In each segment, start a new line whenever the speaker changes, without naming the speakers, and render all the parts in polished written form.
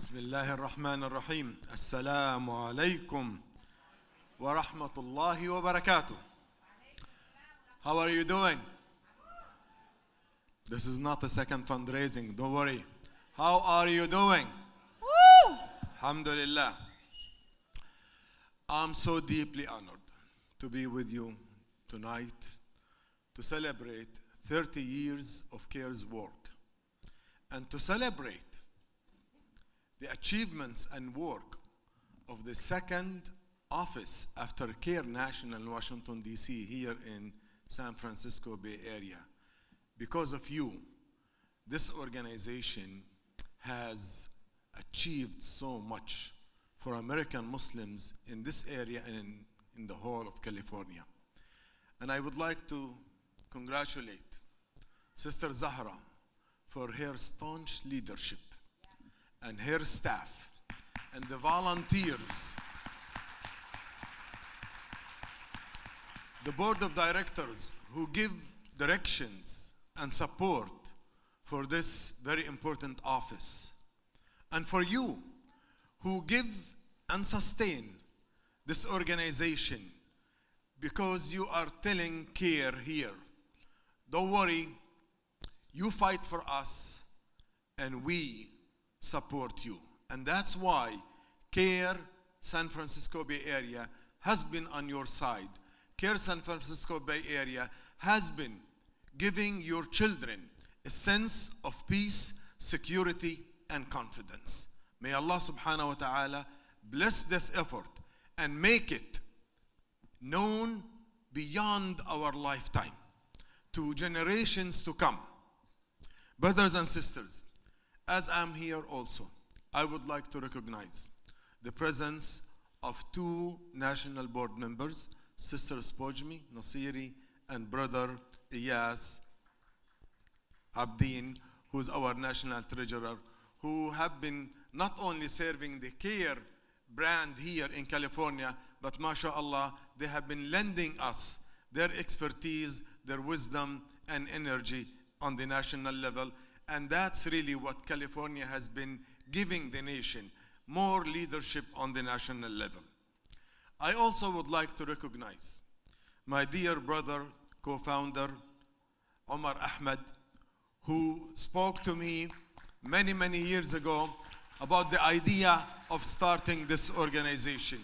بسم الله الرحمن الرحيم. السلام عليكم ورحمة الله وبركاته. How are you doing? This is not a second fundraising, don't worry. How are you doing?
Woo!
Alhamdulillah. I'm so deeply honored to be with you tonight to celebrate 30 years of CAIR's work and to celebrate the achievements and work of the second office after CAIR National in Washington, D.C., here in San Francisco Bay Area. Because of you, this organization has achieved so much for American Muslims in this area and in the whole of California. And I would like to congratulate Sister Zahra for her staunch leadership and her staff and the volunteers, the board of directors who give directions and support for this very important office, and for you who give and sustain this organization because you are telling CAIR here, don't worry, you fight for us and we support you. And that's why CAIR San Francisco Bay Area has been on your side. CAIR San Francisco Bay Area has been giving your children a sense of peace, security, and confidence. May Allah subhanahu wa ta'ala bless this effort and make it known beyond our lifetime to generations to come. Brothers and sisters, as I'm here also, I would like to recognize the presence of two national board members, Sister Spojmi Nasiri and Brother Iyas Abdin, who is our national treasurer, who have been not only serving the CAIR brand here in California, but mashallah, they have been lending us their expertise, their wisdom, and energy on the national level. And that's really what California has been giving the nation, more leadership on the national level. I also would like to recognize my dear brother, co-founder, Omar Ahmed, who spoke to me many, many years ago about the idea of starting this organization.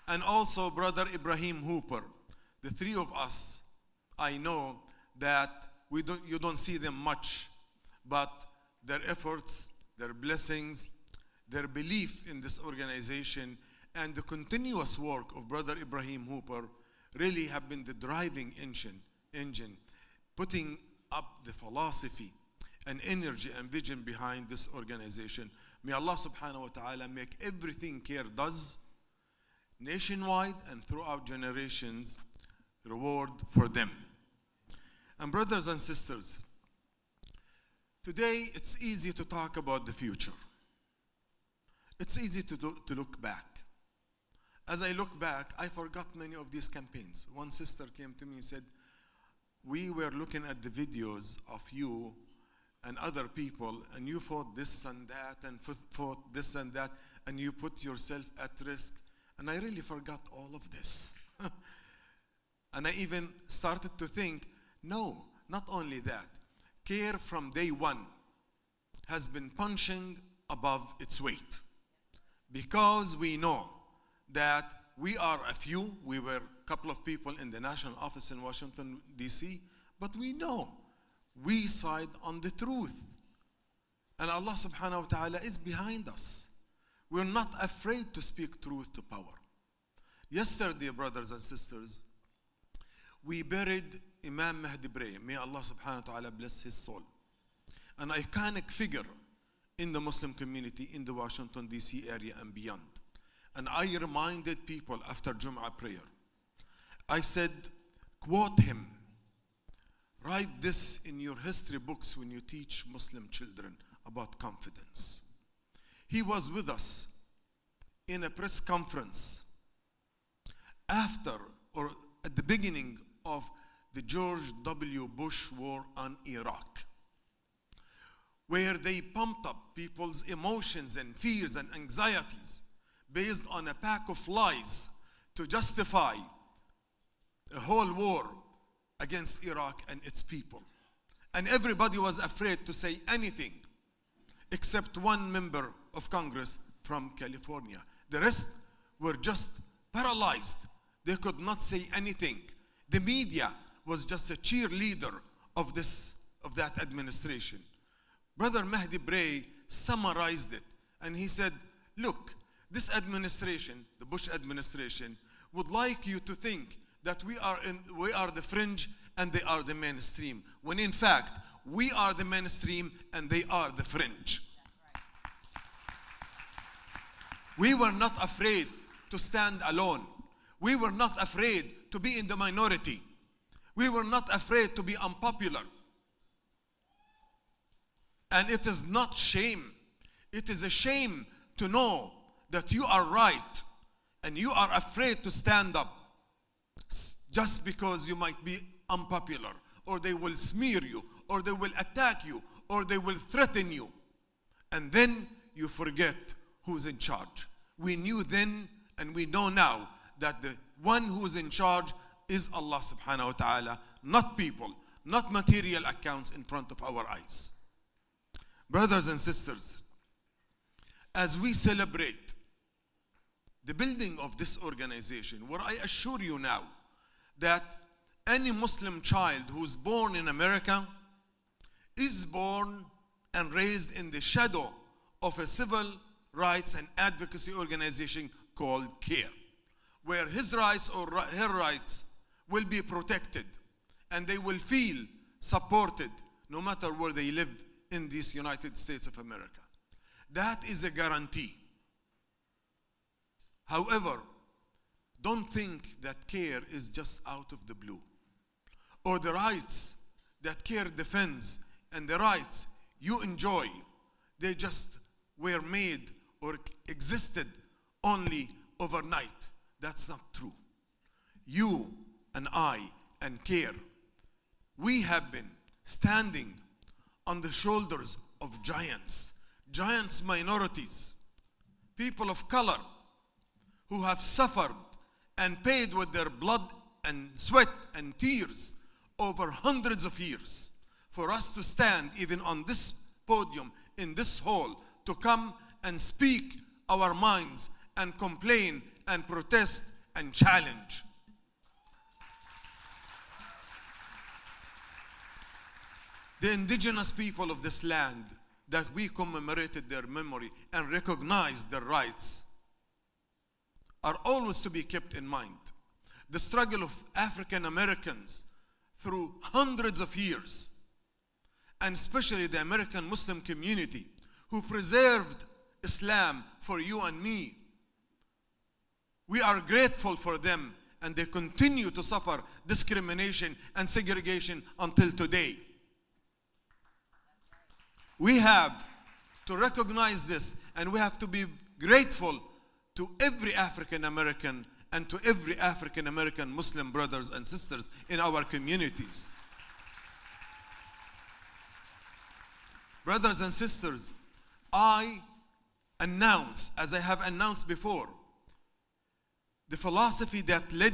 And also brother Ibrahim Hooper. The three of us, I know that you don't see them much, but their efforts, their blessings, their belief in this organization, and the continuous work of Brother Ibrahim Hooper really have been the driving engine, putting up the philosophy and energy and vision behind this organization. May Allah subhanahu wa ta'ala make everything CAIR does nationwide and throughout generations reward for them. And brothers and sisters, today, it's easy to talk about the future. It's easy to look back. As I look back, I forgot many of these campaigns. One sister came to me and said, we were looking at the videos of you and other people, and you fought this and that, and fought this and that, and you put yourself at risk. And I really forgot all of this. And I even started to think, no, not only that. CAIR from day one has been punching above its weight, because we know that we are a few. We were a couple of people in the national office in Washington, D.C., but we know we side on the truth. And Allah subhanahu wa ta'ala is behind us. We're not afraid to speak truth to power. Yesterday, brothers and sisters, we buried Imam Mahdi Bray, may Allah subhanahu wa ta'ala bless his soul, an iconic figure in the Muslim community in the Washington, D.C. area and beyond. And I reminded people after Jum'ah prayer, I said, quote him, write this in your history books when you teach Muslim children about confidence. He was with us in a press conference after or at the beginning of the George W. Bush war on Iraq, where they pumped up people's emotions and fears and anxieties based on a pack of lies to justify a whole war against Iraq and its people. And everybody was afraid to say anything except one member of Congress from California. The rest were just paralyzed. They could not say anything. The media was just a cheerleader of that administration. Brother Mahdi Bray summarized it, and he said, look, this administration, the Bush administration, would like you to think that we are the fringe and they are the mainstream, when in fact, we are the mainstream and they are the fringe. We were not afraid to stand alone. We were not afraid to be in the minority. We were not afraid to be unpopular. And it is not shame. It is a shame to know that you are right and you are afraid to stand up just because you might be unpopular, or they will smear you, or they will attack you, or they will threaten you. And then you forget who's in charge. We knew then and we know now that the one who's in charge is Allah subhanahu wa ta'ala, not people, not material accounts in front of our eyes. Brothers and sisters, as we celebrate the building of this organization, where I assure you now that any Muslim child who's born in America is born and raised in the shadow of a civil rights and advocacy organization called CAIR, where his rights or her rights will be protected and they will feel supported no matter where they live in these United States of America. That is a guarantee. However, don't think that CAIR is just out of the blue, or the rights that CAIR defends and the rights you enjoy, they just were made or existed only overnight. That's not true. You and I and CAIR, we have been standing on the shoulders of giants minorities, people of color who have suffered and paid with their blood and sweat and tears over hundreds of years for us to stand even on this podium in this hall to come and speak our minds and complain and protest and challenge. The indigenous people of this land that we commemorated their memory and recognized their rights are always to be kept in mind. The struggle of African Americans through hundreds of years, and especially the American Muslim community who preserved Islam for you and me. We are grateful for them, and they continue to suffer discrimination and segregation until today. We have to recognize this, and we have to be grateful to every African American and to every African American Muslim brothers and sisters in our communities. Brothers and sisters, I announce, as I have announced before, the philosophy that led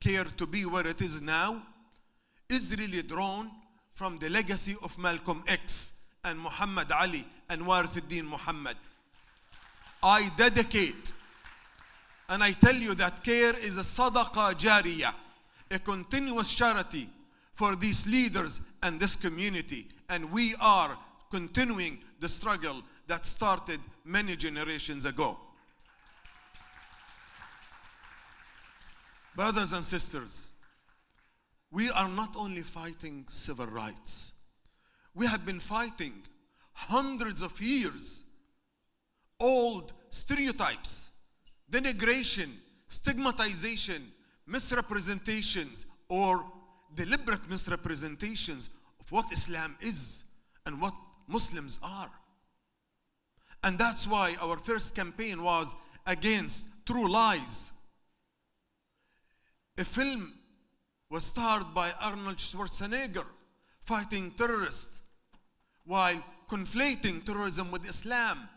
CAIR to be where it is now is really drawn from the legacy of Malcolm X and Muhammad Ali and Warithuddin Muhammad. I dedicate and I tell you that CAIR is a sadaqa jariyah, a continuous charity for these leaders and this community, and we are continuing the struggle that started many generations ago. Brothers and sisters, we are not only fighting civil rights. We have been fighting hundreds of years old stereotypes, denigration, stigmatization, misrepresentations, or deliberate misrepresentations of what Islam is and what Muslims are. And that's why our first campaign was against true lies. A film was starred by Arnold Schwarzenegger fighting terrorists, while conflating terrorism with Islam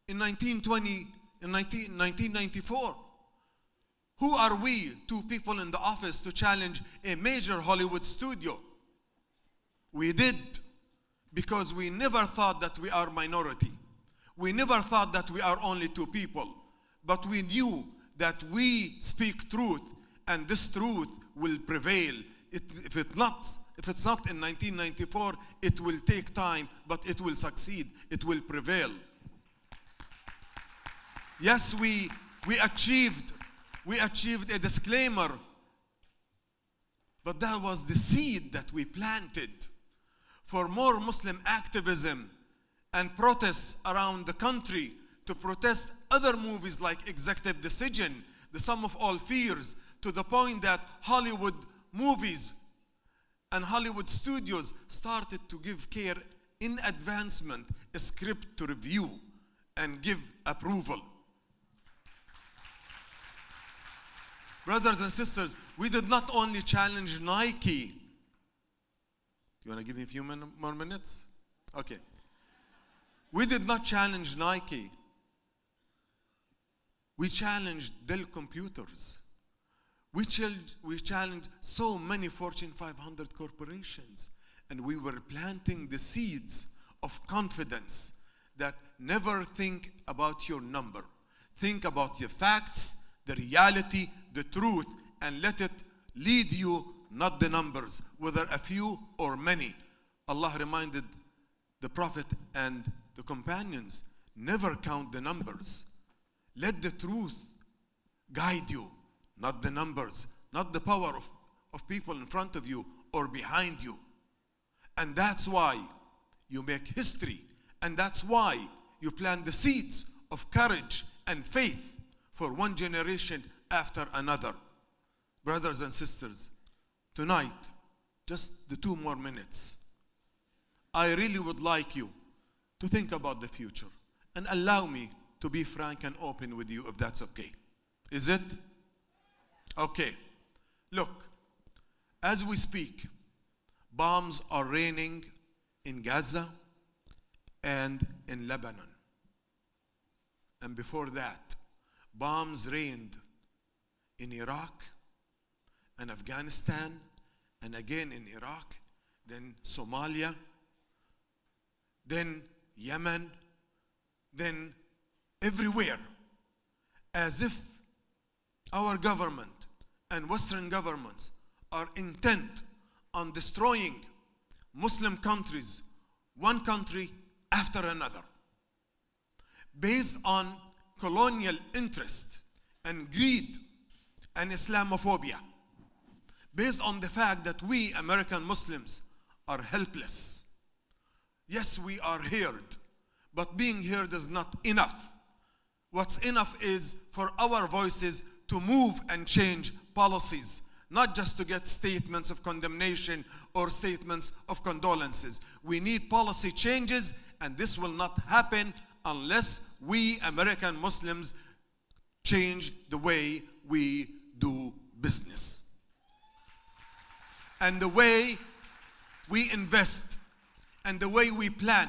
in 1994. Who are we, two people in the office, to challenge a major Hollywood studio? We did, because we never thought that we are minority. We never thought that we are only two people. But we knew that we speak truth, and this truth will prevail. If it's not in 1994, it will take time, but it will succeed. It will prevail. Yes, we achieved a disclaimer, but that was the seed that we planted for more Muslim activism and protests around the country, to protest other movies like Executive Decision, The Sum of All Fears, to the point that Hollywood movies and Hollywood studios started to give CAIR in advancement a script to review and give approval. Brothers and sisters, we did not only challenge Nike. You want to give me a few more minutes? Okay. We did not challenge Nike. We challenged Dell Computers. We challenged so many Fortune 500 corporations. And we were planting the seeds of confidence that never think about your number. Think about the facts, the reality, the truth, and let it lead you, not the numbers, whether a few or many. Allah reminded the Prophet and the companions, never count the numbers. Let the truth guide you, not the numbers, not the power of people in front of you or behind you. And that's why you make history, and that's why you plant the seeds of courage and faith for one generation after another. Brothers and sisters, tonight, just the 2 more minutes, I really would like you to think about the future and allow me to be frank and open with you, if that's okay. Is it? Okay. Look, as we speak, bombs are raining in Gaza and in Lebanon. And before that, bombs rained in Iraq and Afghanistan, and again in Iraq, then Somalia, then Yemen, then everywhere, as if our government and Western governments are intent on destroying Muslim countries, one country after another, based on colonial interest and greed and Islamophobia, based on the fact that we American Muslims are helpless. Yes, we are heard, but being heard is not enough. What's enough is for our voices to move and change policies, not just to get statements of condemnation or statements of condolences. We need policy changes, and this will not happen unless we American Muslims change the way we do business and the way we invest and the way we plan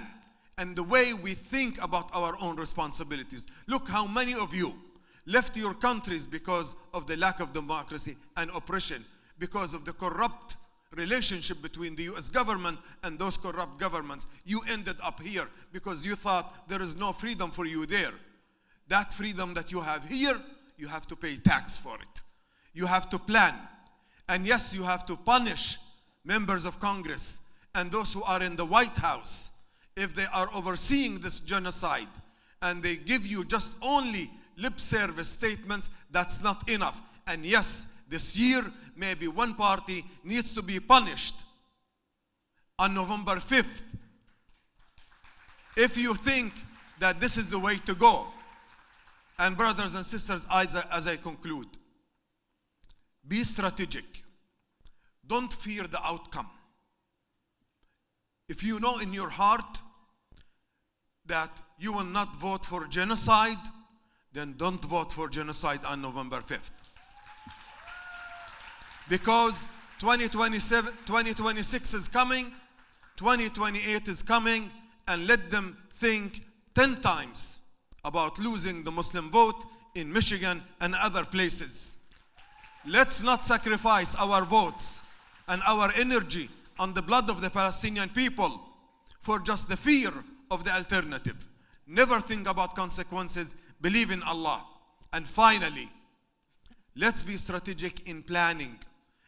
and the way we think about our own responsibilities. Look how many of you left your countries because of the lack of democracy and oppression, because of the corrupt relationship between the US government and those corrupt governments. You ended up here because you thought there is no freedom for you there. That freedom that you have here, you have to pay tax for it. You have to plan. And yes, you have to punish members of Congress and those who are in the White House if they are overseeing this genocide and they give you just only lip service statements. That's not enough. And yes, this year, maybe one party needs to be punished on November 5th. If you think that this is the way to go. And brothers and sisters, as I conclude, be strategic. Don't fear the outcome. If you know in your heart that you will not vote for genocide, then don't vote for genocide on November 5th. Because 2026 is coming, 2028 is coming, and let them think 10 times about losing the Muslim vote in Michigan and other places. Let's not sacrifice our votes and our energy on the blood of the Palestinian people for just the fear of the alternative. Never think about consequences. Believe in Allah. And finally, let's be strategic in planning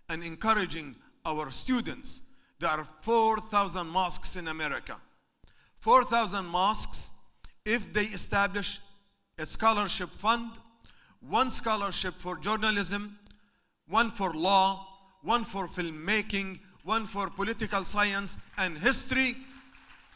and encouraging our students. There are 4,000 mosques in America. 4,000 mosques, if they establish a scholarship fund, one scholarship for journalism, one for law, one for filmmaking, one for political science and history,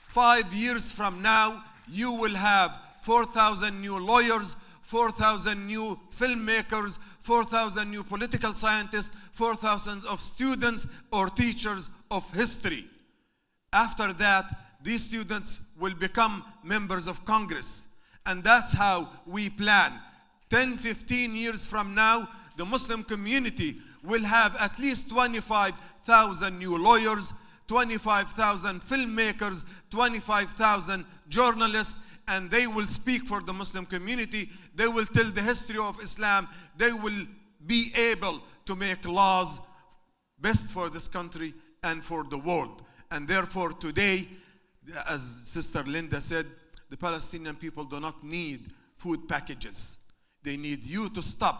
5 years from now, you will have 4,000 new lawyers, 4,000 new filmmakers, 4,000 new political scientists, 4,000 of students or teachers of history. After that, these students will become members of Congress. And that's how we plan. 10, 15 years from now, the Muslim community will have at least 25,000 new lawyers, 25,000 filmmakers, 25,000 journalists, and they will speak for the Muslim community. They will tell the history of Islam. They will be able to make laws best for this country and for the world. And therefore today, as Sister Linda said, the Palestinian people do not need food packages. They need you to stop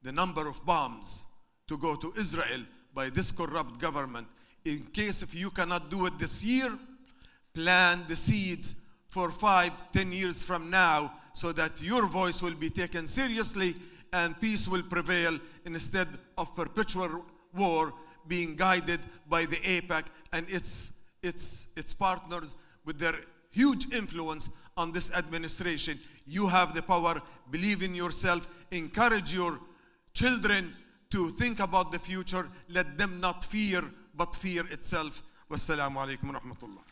the number of bombs to go to Israel by this corrupt government. In case if you cannot do it this year, plant the seeds for 5, 10 years from now so that your voice will be taken seriously and peace will prevail instead of perpetual war being guided by the AIPAC and its partners with their huge influence on this administration. You have the power. Believe in yourself. Encourage your children to think about the future. Let them not fear, but fear itself. Wassalamu alaikum wa rahmatullah.